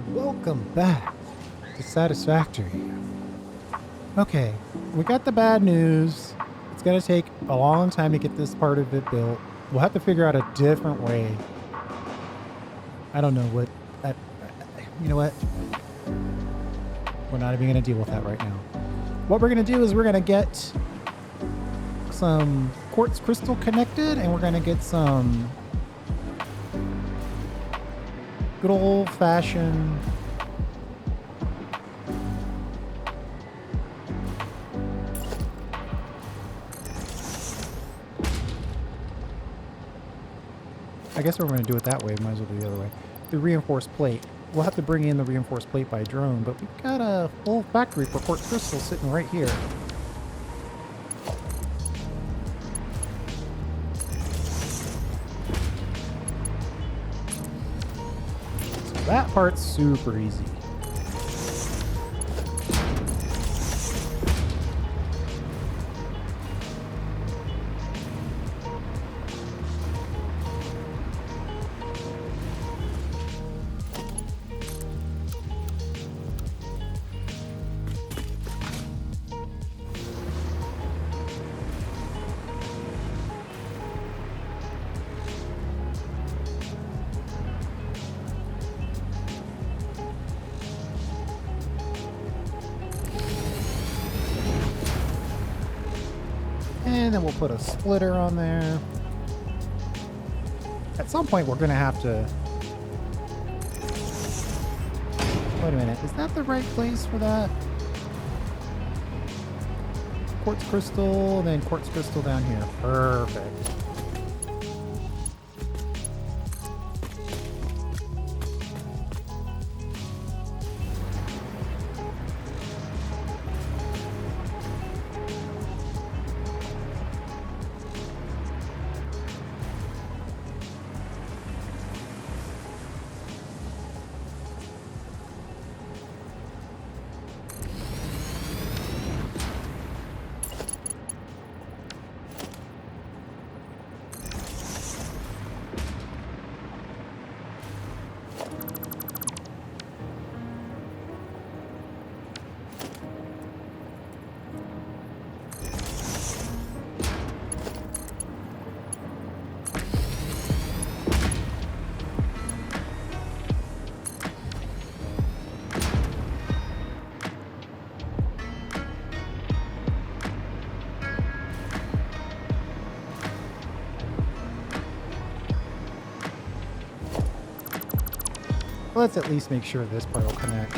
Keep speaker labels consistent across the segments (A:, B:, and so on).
A: Welcome back to Satisfactory. Okay, we got the bad news. It's going to take a long time to get this part of it built. We'll have to figure out a different way. I don't know what... you know what? We're not even going to deal with that right now. What we're going to do is we're going to get some quartz crystal connected, and we're going to get some good old-fashioned I guess we're going to do it that way. Might as well do the other way. The reinforced plate. We'll have to bring in the reinforced plate by drone, but we've got a full factory for quartz crystal sitting right here. So that part's super easy. And then we'll put a splitter on there. At some point, we're going to have to... Wait a minute. Is that the right place for that? Quartz crystal, then quartz crystal down here. Perfect. Let's at least make sure this part will connect.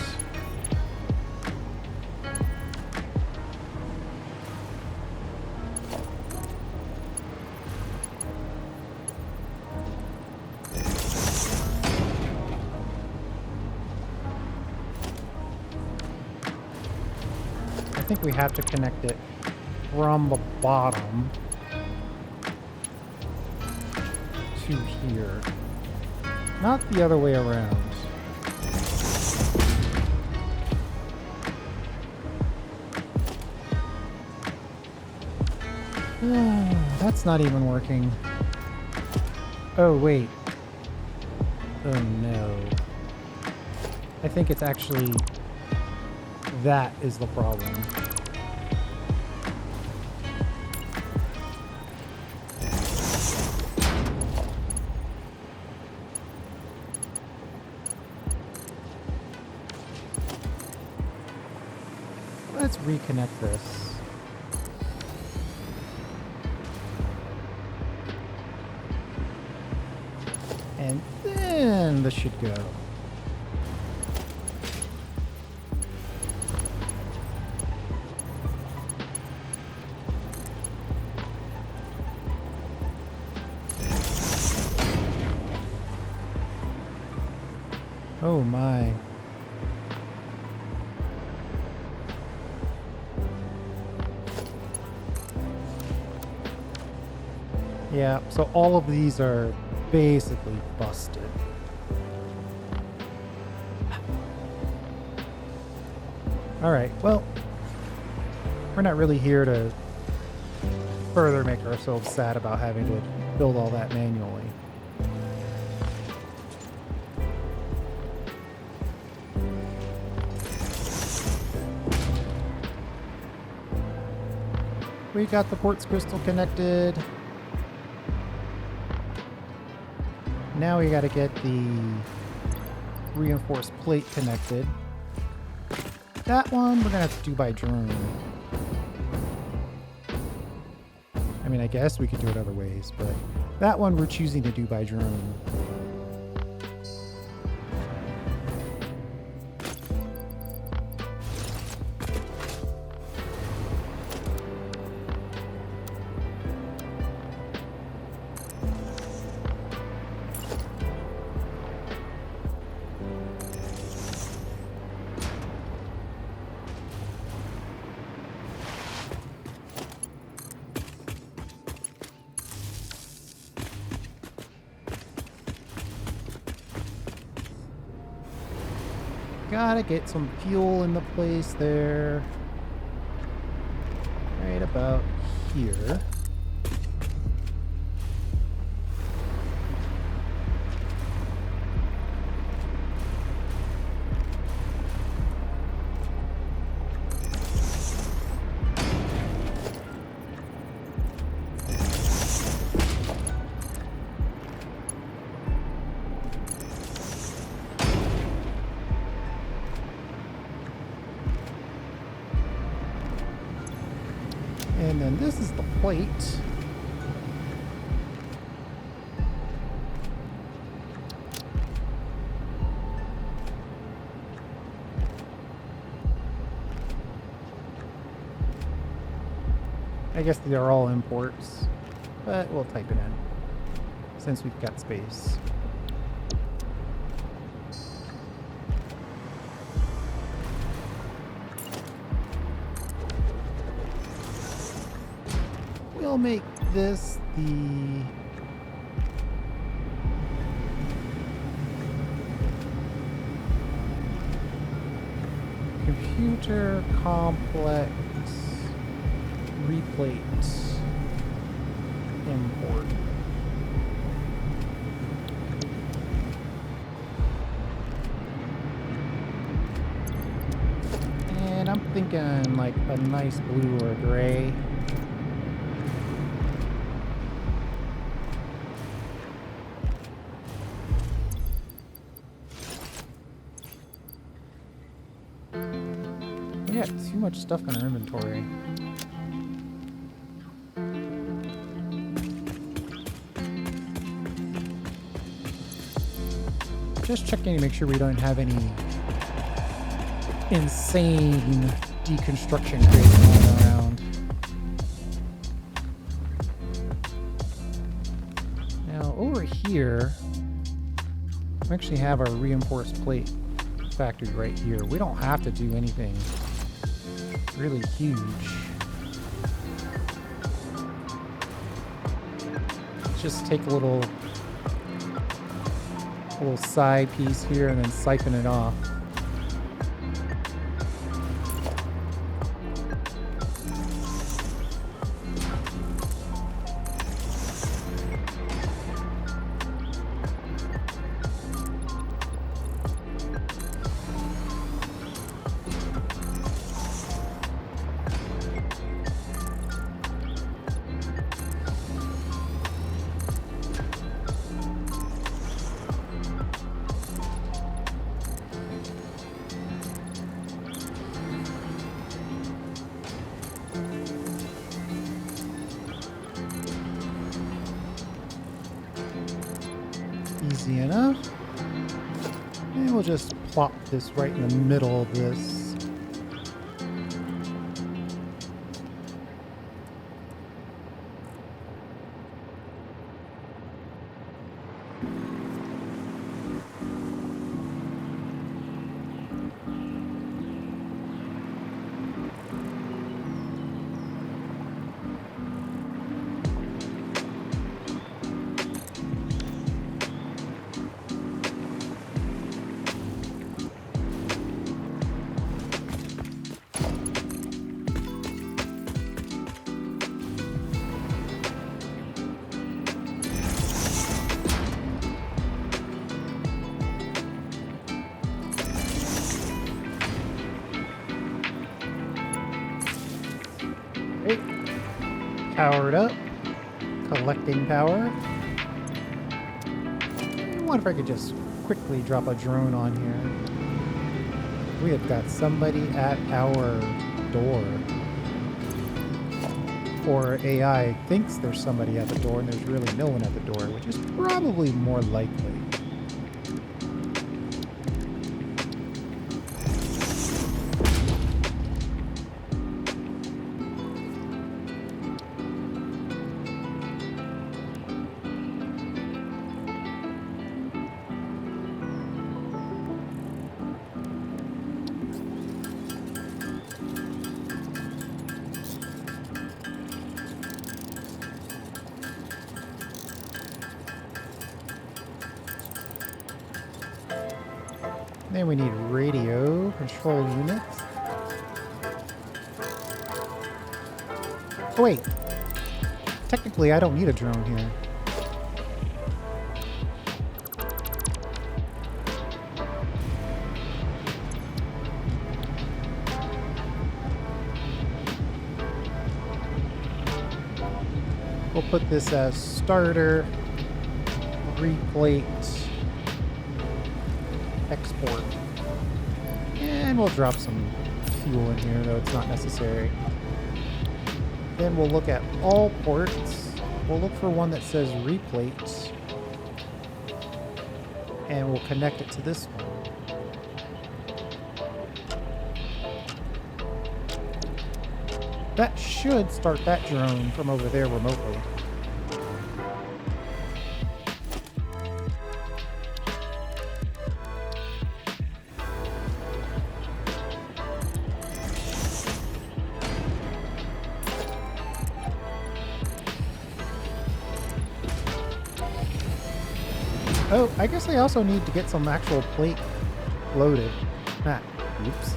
A: I think we have to connect it from the bottom to here, not the other way around. That's not even working. Oh, wait. Oh, no. I think it's actually... that is the problem. Let's reconnect this. And then this should go. Oh my. Yeah, so all of these are basically busted. All right, well, we're not really here to further make ourselves sad about having to build all that manually. We got the quartz crystal connected. Now we got to get the reinforced plate connected. That one we're going to have to do by drone. I mean, I guess we could do it other ways, but that one we're choosing to do by drone. Gotta get some fuel in the place there. Right about here. And then this is the plate. I guess they are all imports, but we'll type it in since we've got space. We'll make this the computer complex replate import. And I'm thinking like a nice blue or gray. We got too much stuff in our inventory. Just checking to make sure we don't have any insane deconstruction crates going around. Now over here, we actually have our reinforced plate factory right here. We don't have to do anything really huge. Just take a little side piece here and then siphon it off. Easy enough. And we'll just plop this right in the middle of this. powered up. Collecting power. I wonder if I could just quickly drop a drone on here. We have got somebody at our door. Or AI thinks there's somebody at the door and there's really no one at the door, which is probably more likely. Then we need radio control units. Oh wait, technically I don't need a drone here. We'll put this as starter, replate, export. And we'll drop some fuel in here, though it's not necessary. Then we'll look at all ports. We'll look for one that says replate. And we'll connect it to this one. That should start that drone from over there remotely. Oh, I guess I also need to get some actual plate loaded. Ah, oops.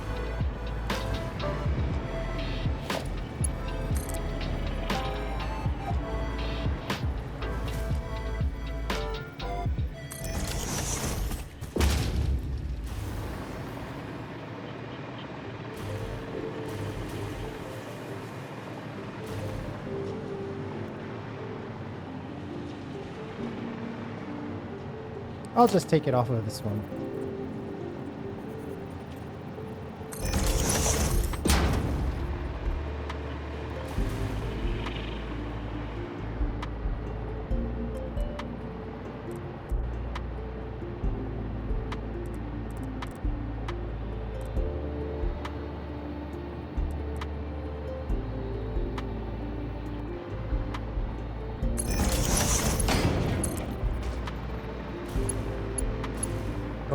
A: I'll just take it off of this one.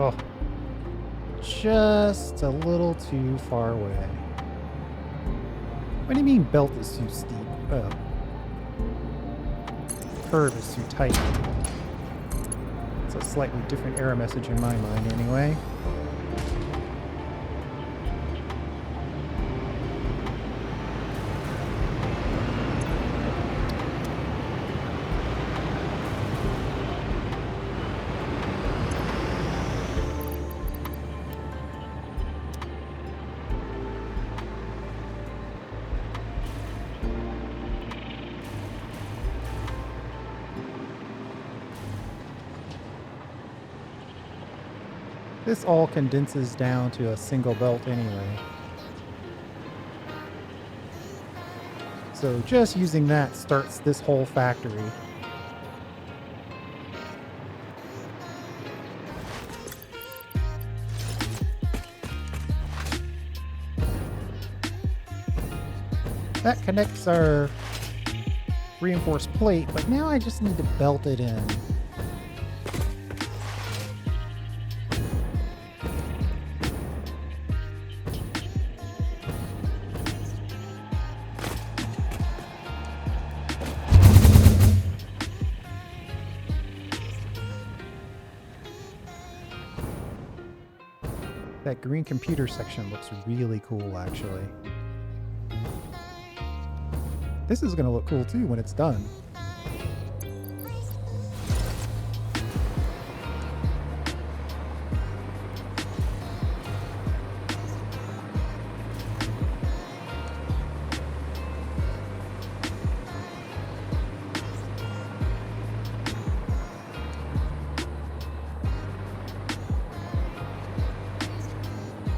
A: Oh, just a little too far away. What do you mean belt is too steep? Oh. Curve is too tight. It's a slightly different error message in my mind anyway. This all condenses down to a single belt anyway. So just using that starts this whole factory. That connects our reinforced plate, but now I just need to belt it in. That green computer section looks really cool, actually. This is going to look cool, too, when it's done.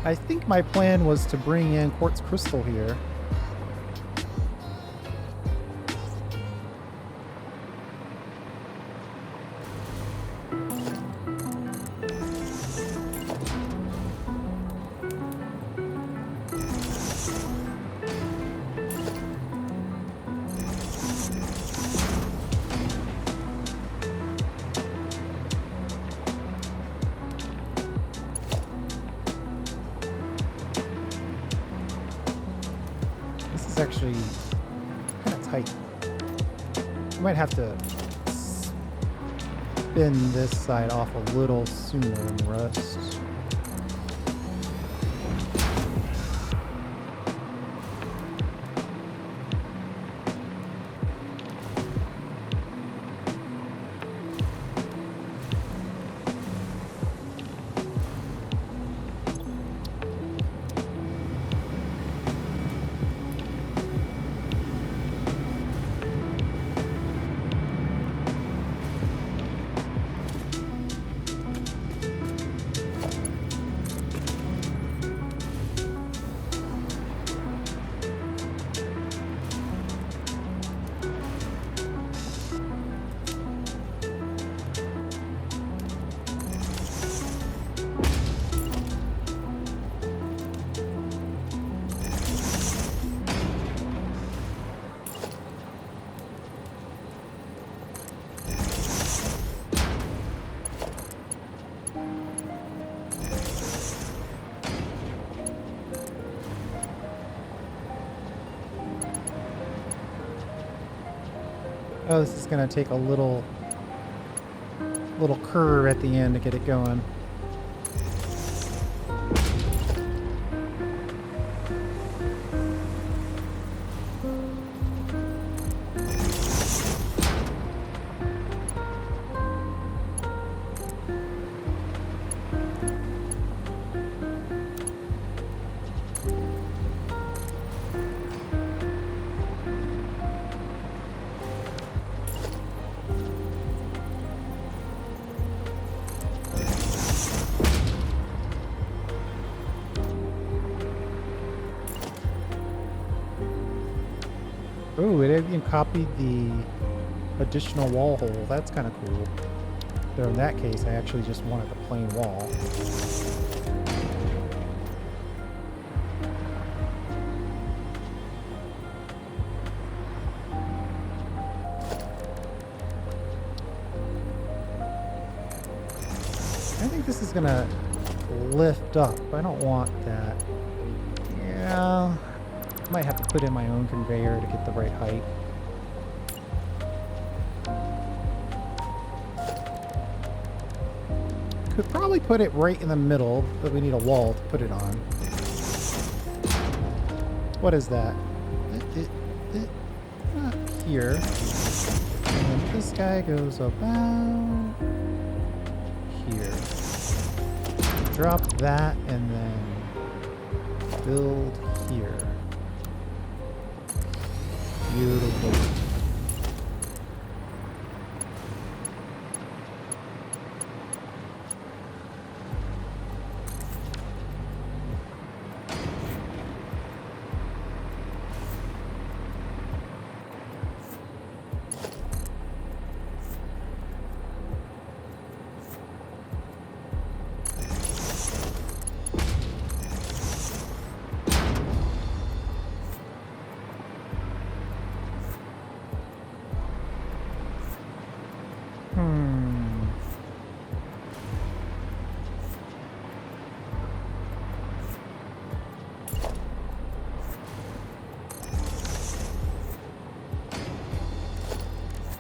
A: I think my plan was to bring in quartz crystal here. Actually kind of tight. I might have to spin this side off a little sooner and rust. Oh, this is going to take a little curve at the end to get it going. Oh, it even copied the additional wall hole. That's kind of cool. So in that case, I actually just wanted a plain wall. I think this is gonna lift up. I don't want that. Yeah. Might have to put in my own conveyor to get the right height. Could probably put it right in the middle, but we need a wall to put it on. What is that? Not here. And then this guy goes about here. Drop that and then build here. Beautiful.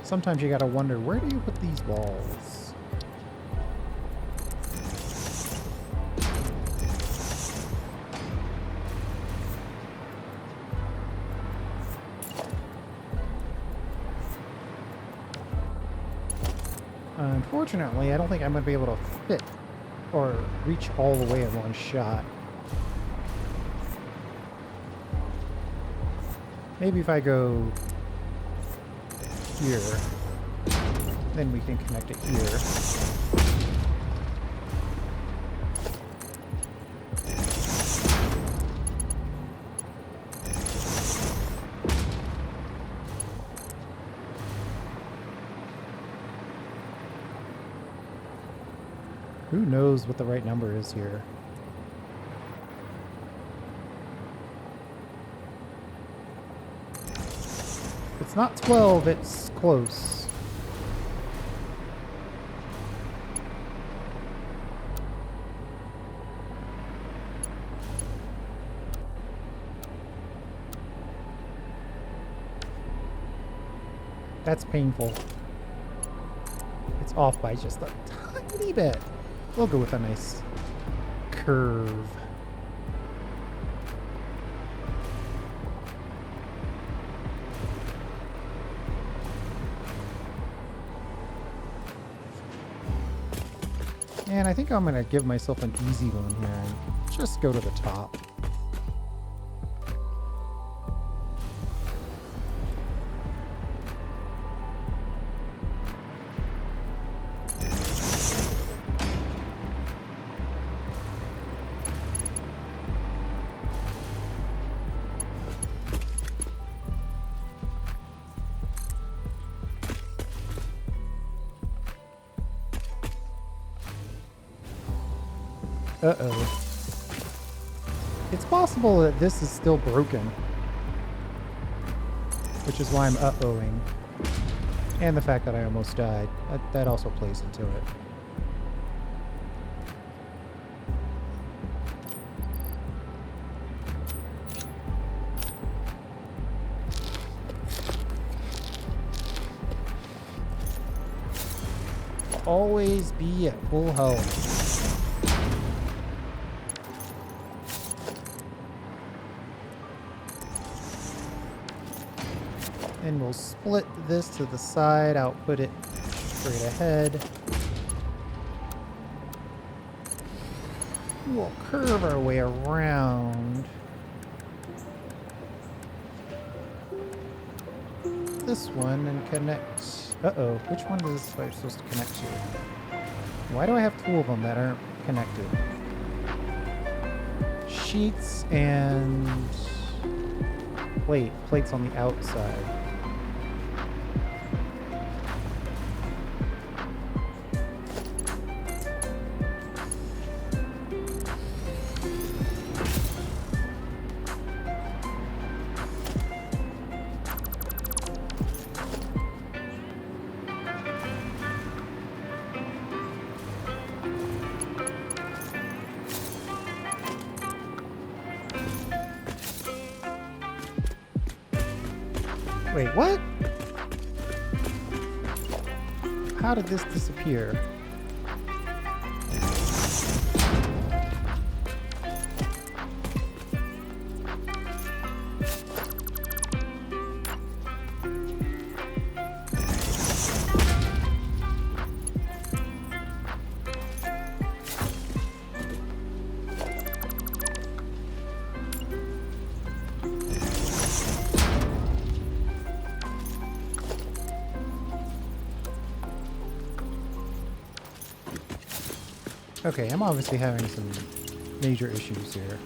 A: Sometimes you gotta wonder, where do you put these walls? Unfortunately, I don't think I'm gonna be able to fit or reach all the way in one shot. Maybe if I go here, then we can connect it here. Who knows what the right number is here? It's not 12, it's close. That's painful. It's off by just a tiny bit. We'll go with a nice curve. And I think I'm going to give myself an easy one here and just go to the top. Uh-oh. It's possible that this is still broken. Which is why I'm uh-ohing. And the fact that I almost died. That also plays into it. Always be at full health. And we'll split this to the side, output it straight ahead. We'll curve our way around this one and connect. Uh-oh, which one is this supposed to connect to? Why do I have two of them that aren't connected? Sheets and plates on the outside. Wait, what? How did this disappear? Okay, I'm obviously having some major issues here.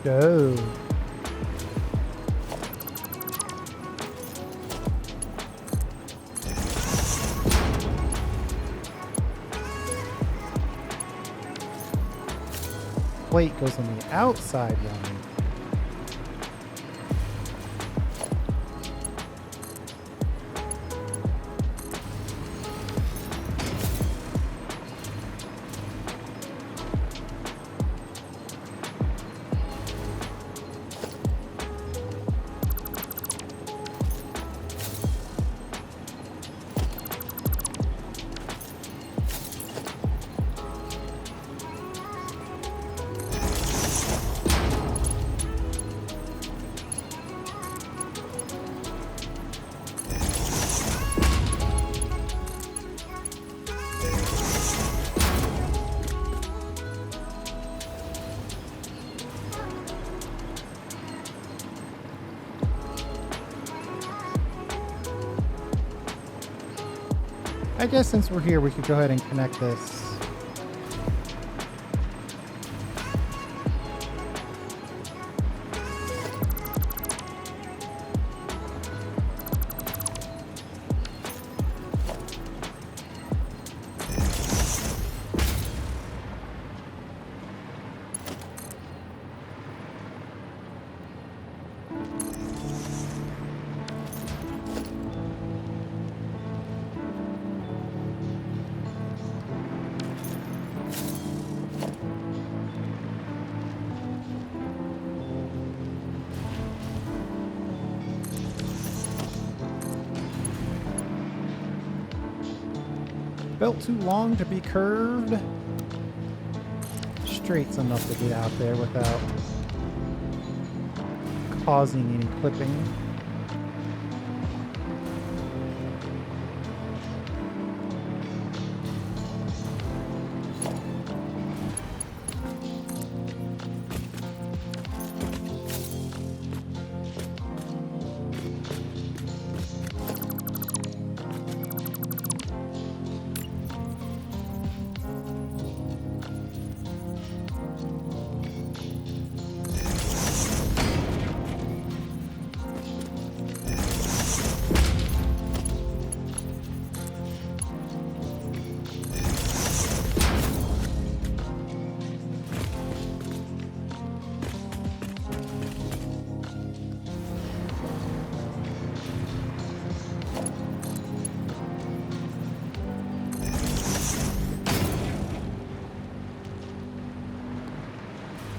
A: Go. Plate goes on the outside one. I guess since we're here, we could go ahead and connect this. Belt too long to be curved. Straight's enough to get out there without causing any clipping.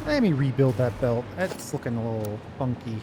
A: Let me rebuild that belt. That's looking a little funky.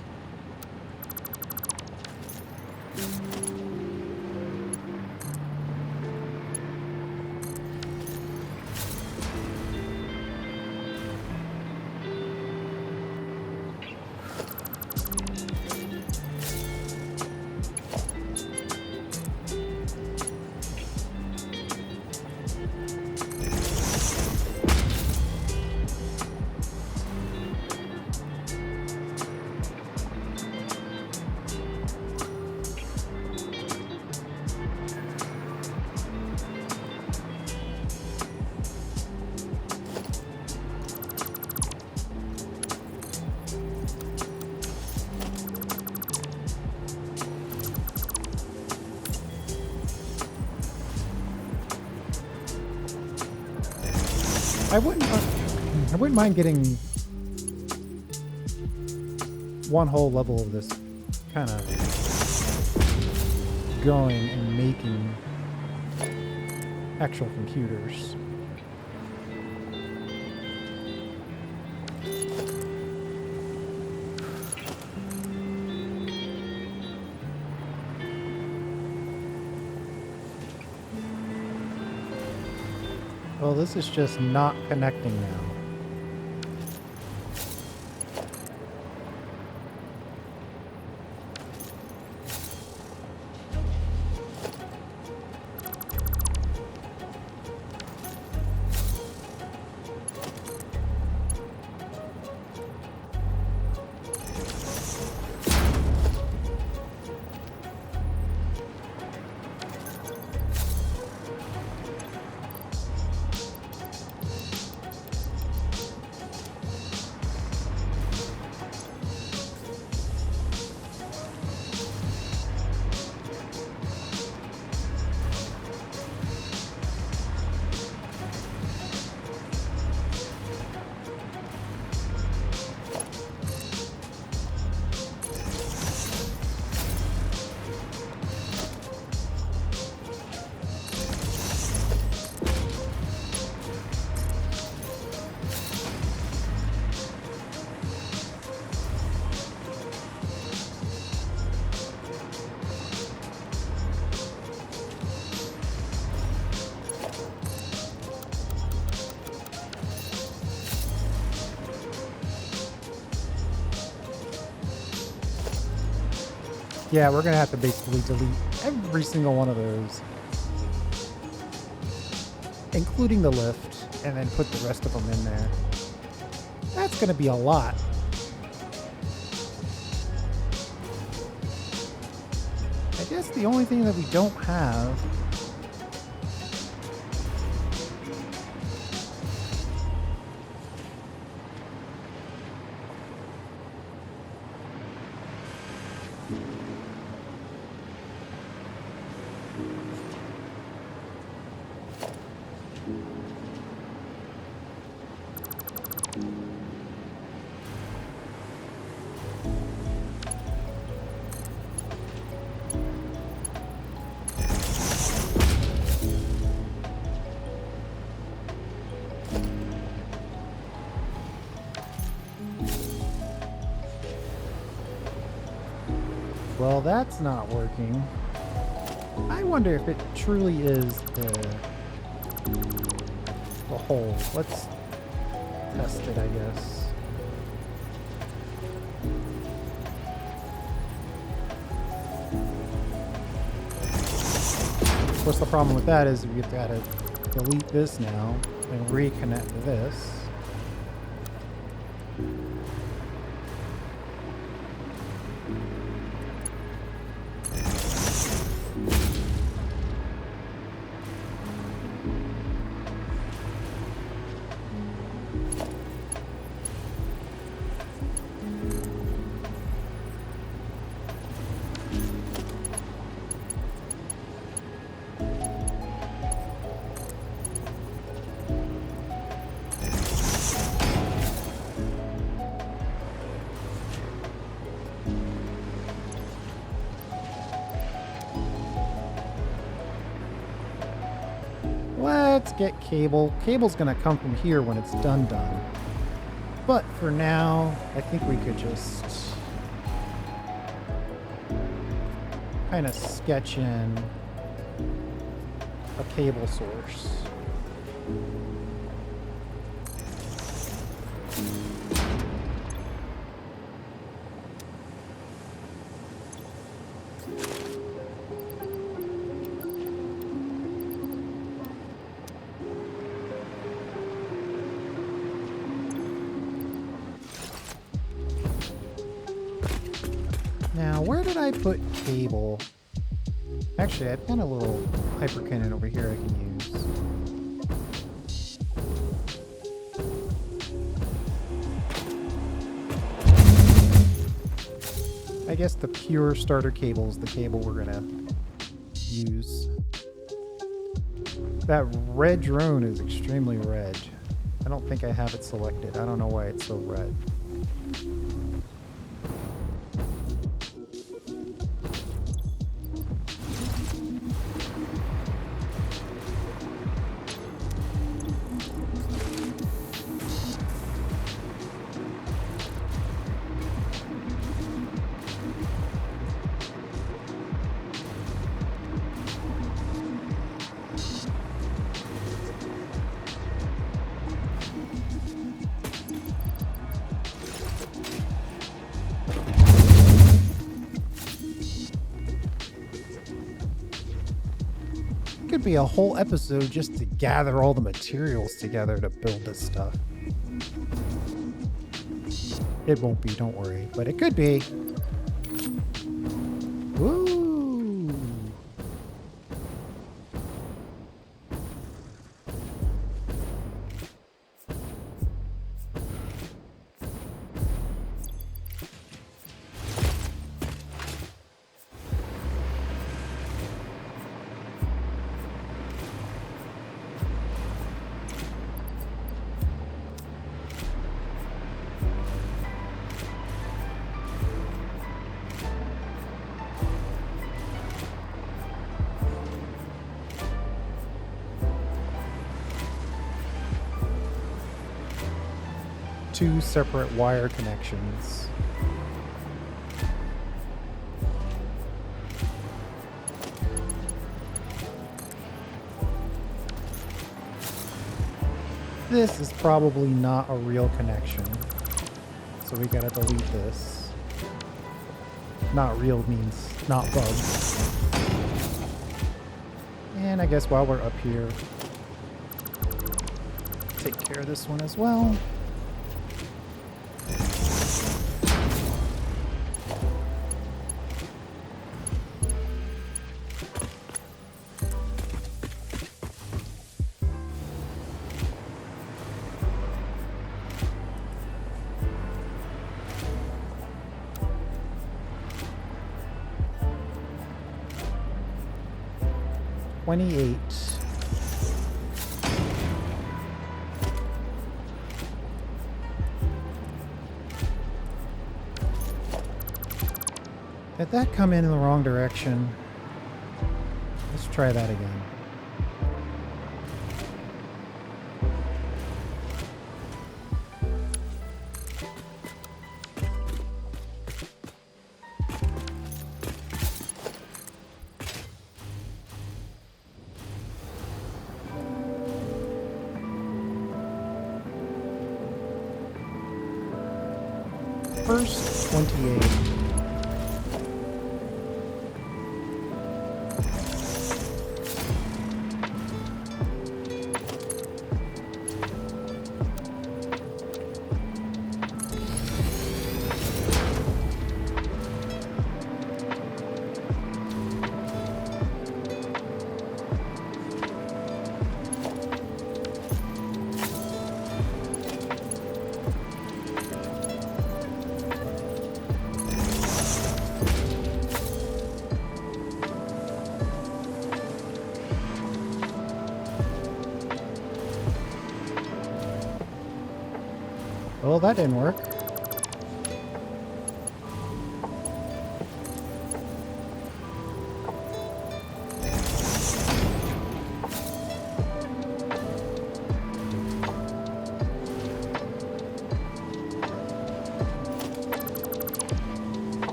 A: I wouldn't mind getting one whole level of this kind of going and making actual computers. Well, this is just not connecting now. Yeah, we're going to have to basically delete every single one of those, including the lift, and then put the rest of them in there. That's going to be a lot. I guess the only thing that we don't have Well, that's not working. I wonder if it truly is the hole. Let's test it, I guess. Of course, the problem with that is we've got to delete this now and reconnect this. Let's get cable. Cable's gonna come from here when it's done. But for now, I think we could just kind of sketch in a cable source. Now, where did I put cable? Actually, I've got a little hypercannon over here I can use. I guess the pure starter cable is the cable we're gonna use. That red drone is extremely red. I don't think I have it selected. I don't know why it's so red. Could be a whole episode just to gather all the materials together to build this stuff. It won't be, don't worry, but it could be. Woo! Two separate wire connections. This is probably not a real connection, so we gotta delete this. Not real means not bugged. And I guess while we're up here, take care of this one as well. Did that come in the wrong direction? Let's try that again. first 28. Well, that didn't work.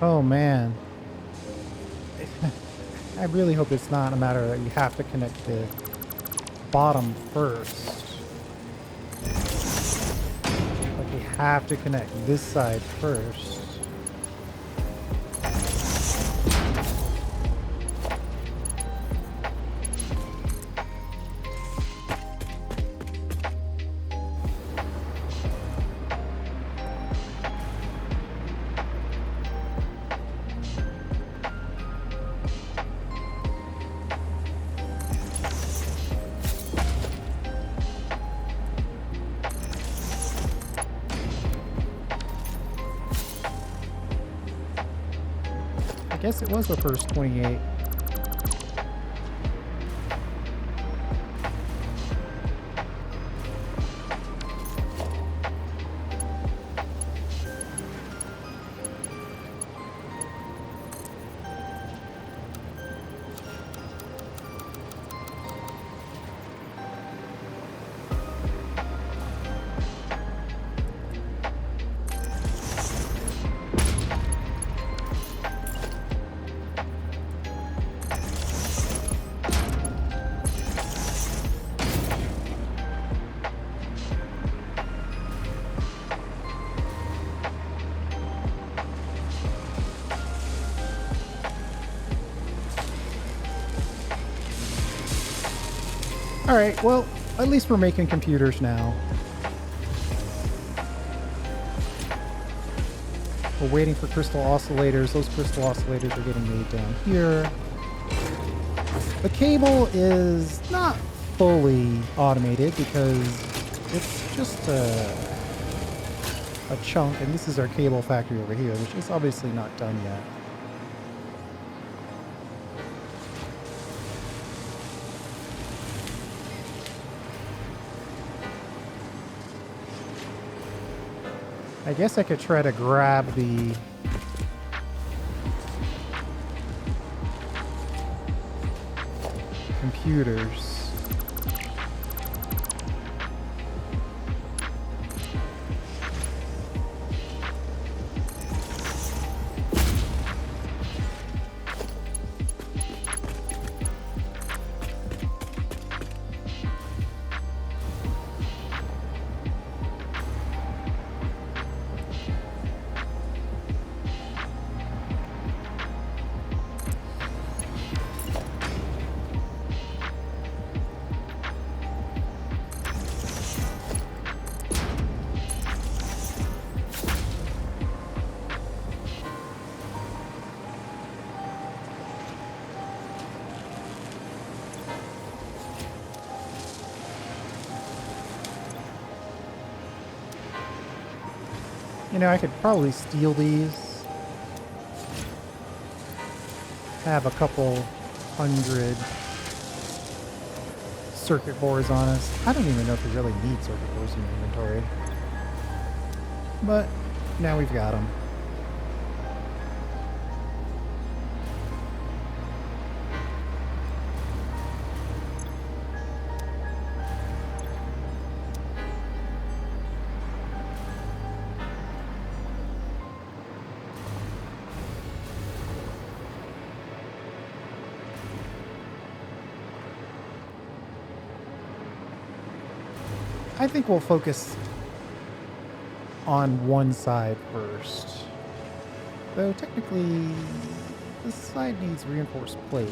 A: Oh man. I really hope it's not a matter that you have to connect the bottom first. Like you have to connect this side first. I guess it was the first 28. Alright, well, at least we're making computers now. We're waiting for crystal oscillators. Those crystal oscillators are getting made down here. The cable is not fully automated because it's just a chunk, and this is our cable factory over here, which is obviously not done yet. I guess I could try to grab the computers. You know, I could probably steal these. Have a couple 100 circuit boards on us. I don't even know if we really need circuit boards in the inventory. But now we've got them. I think we'll focus on one side first. Though technically, this side needs reinforced plate.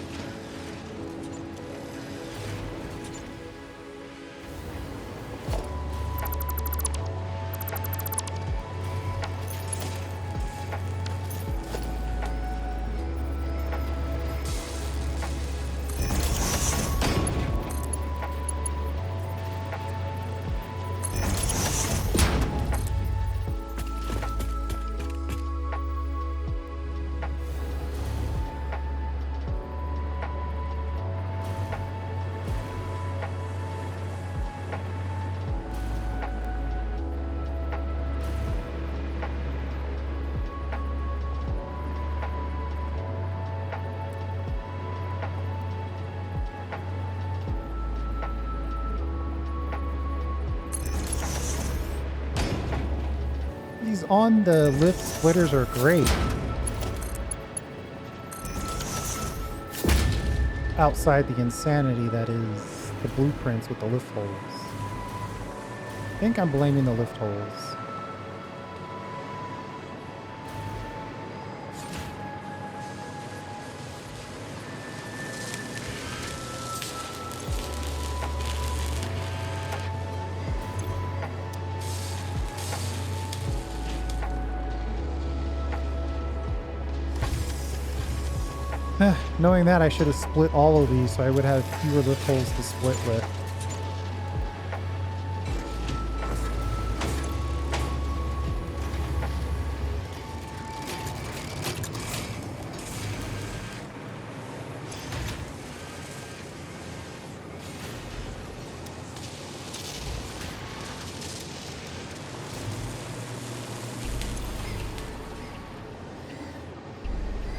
A: These on the lift splitters are great. Outside the insanity that is the blueprints with the lift holes. I think I'm blaming the lift holes. Knowing that, I should have split all of these so I would have fewer lift holes to split with.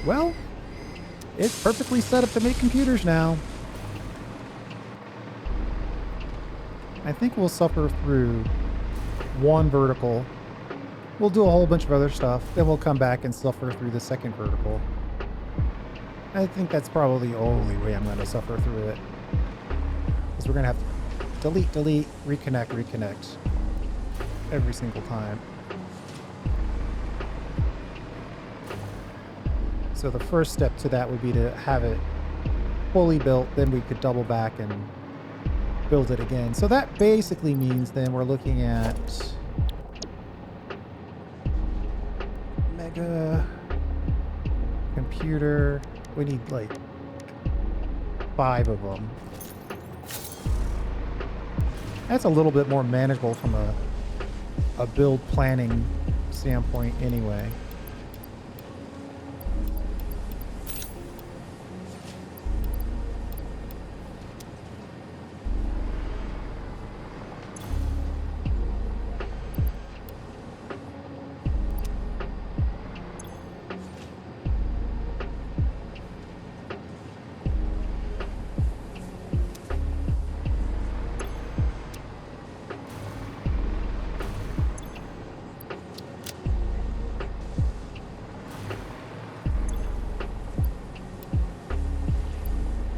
A: Well, it's perfectly set up to make computers now. I think we'll suffer through one vertical. We'll do a whole bunch of other stuff. Then we'll come back and suffer through the second vertical. I think that's probably the only way I'm going to suffer through it. Because we're going to have to delete, delete, reconnect, reconnect every single time. So the first step to that would be to have it fully built, then we could double back and build it again. So that basically means then we're looking at mega computer. We need like 5 of them. That's a little bit more manageable from a build planning standpoint anyway.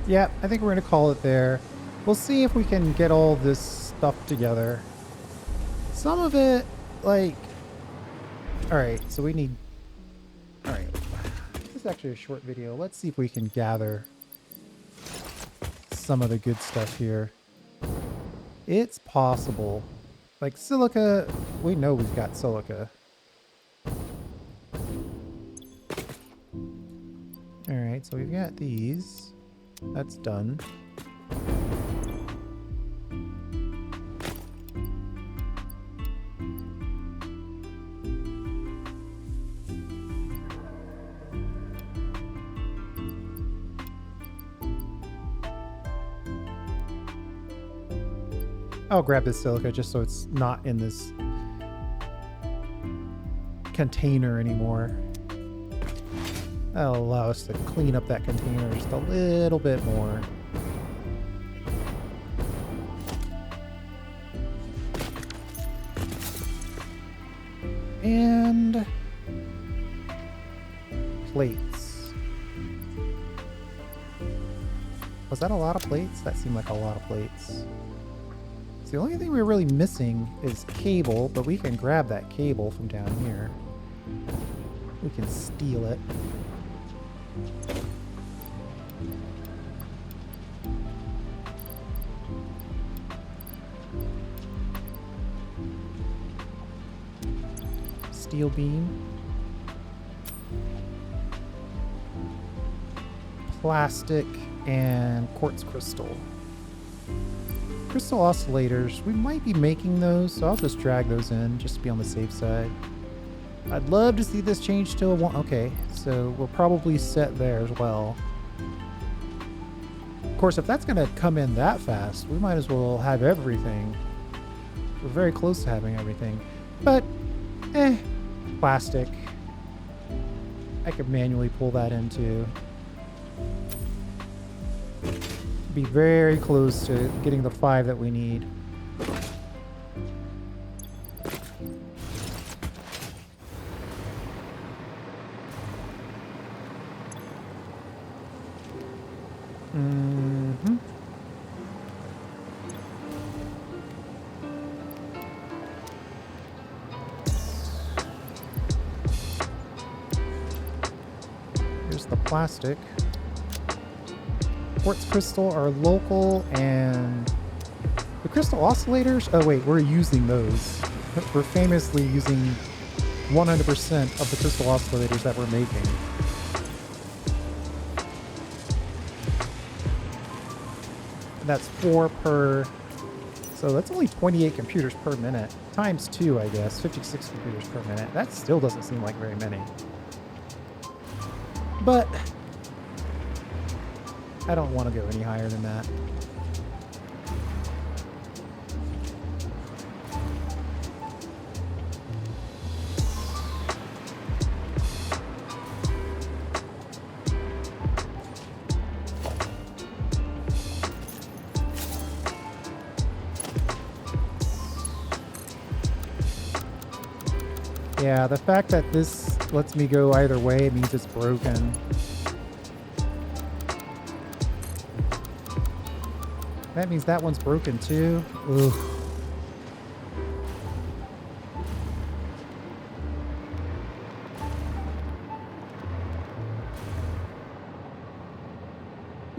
A: Yeah, I think we're going to call it there. We'll see if we can get all this stuff together. Some of it, like... Alright, so we need... Alright, this is actually a short video. Let's see if we can gather some of the good stuff here. It's possible. Like silica, we know we've got silica. Alright, so we've got these. That's done. I'll grab this silica just so it's not in this container anymore. That'll allow us to clean up that container just a little bit more. And plates. Was that a lot of plates? That seemed like a lot of plates. So the only thing we're really missing is cable, but we can grab that cable from down here. We can steal it. Steel beam. Plastic and quartz crystal. Crystal oscillators, we might be making those, so I'll just drag those in just to be on the safe side. I'd love to see this change to a 1. Okay, so we're probably set there as well. Of course, if that's going to come in that fast, we might as well have everything. We're very close to having everything. But, plastic. I could manually pull that into. Be very close to getting the 5 that we need. Here's the plastic. Quartz crystal are local, and the crystal oscillators, oh wait, we're using those. We're famously using 100% of the crystal oscillators that we're making. And that's 4 per, so that's only 28 computers per minute. Times 2, I guess, 56 computers per minute. That still doesn't seem like very many. But I don't want to go any higher than that. Yeah, the fact that this lets me go either way means it's broken. That means that one's broken too. Ooh.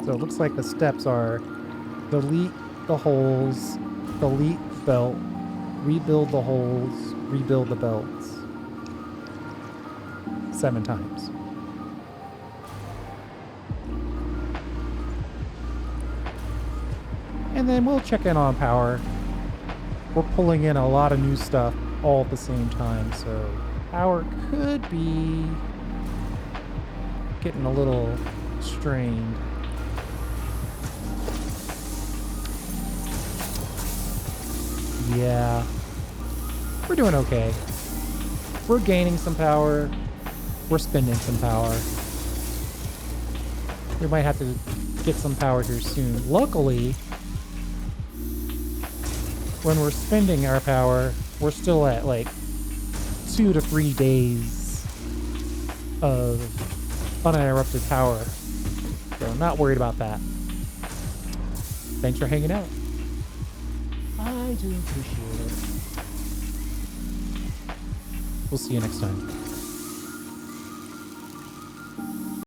A: So it looks like the steps are delete the holes, delete belt, rebuild the holes, rebuild the belts. 7 times. And then we'll check in on power. We're pulling in a lot of new stuff all at the same time, so power could be getting a little strained. Yeah, we're doing okay. We're gaining some power. We're spending some power. We might have to get some power here soon. Luckily, when we're spending our power, we're still at like 2 to 3 days of uninterrupted power. So I'm not worried about that. Thanks for hanging out. I do appreciate it. We'll see you next time.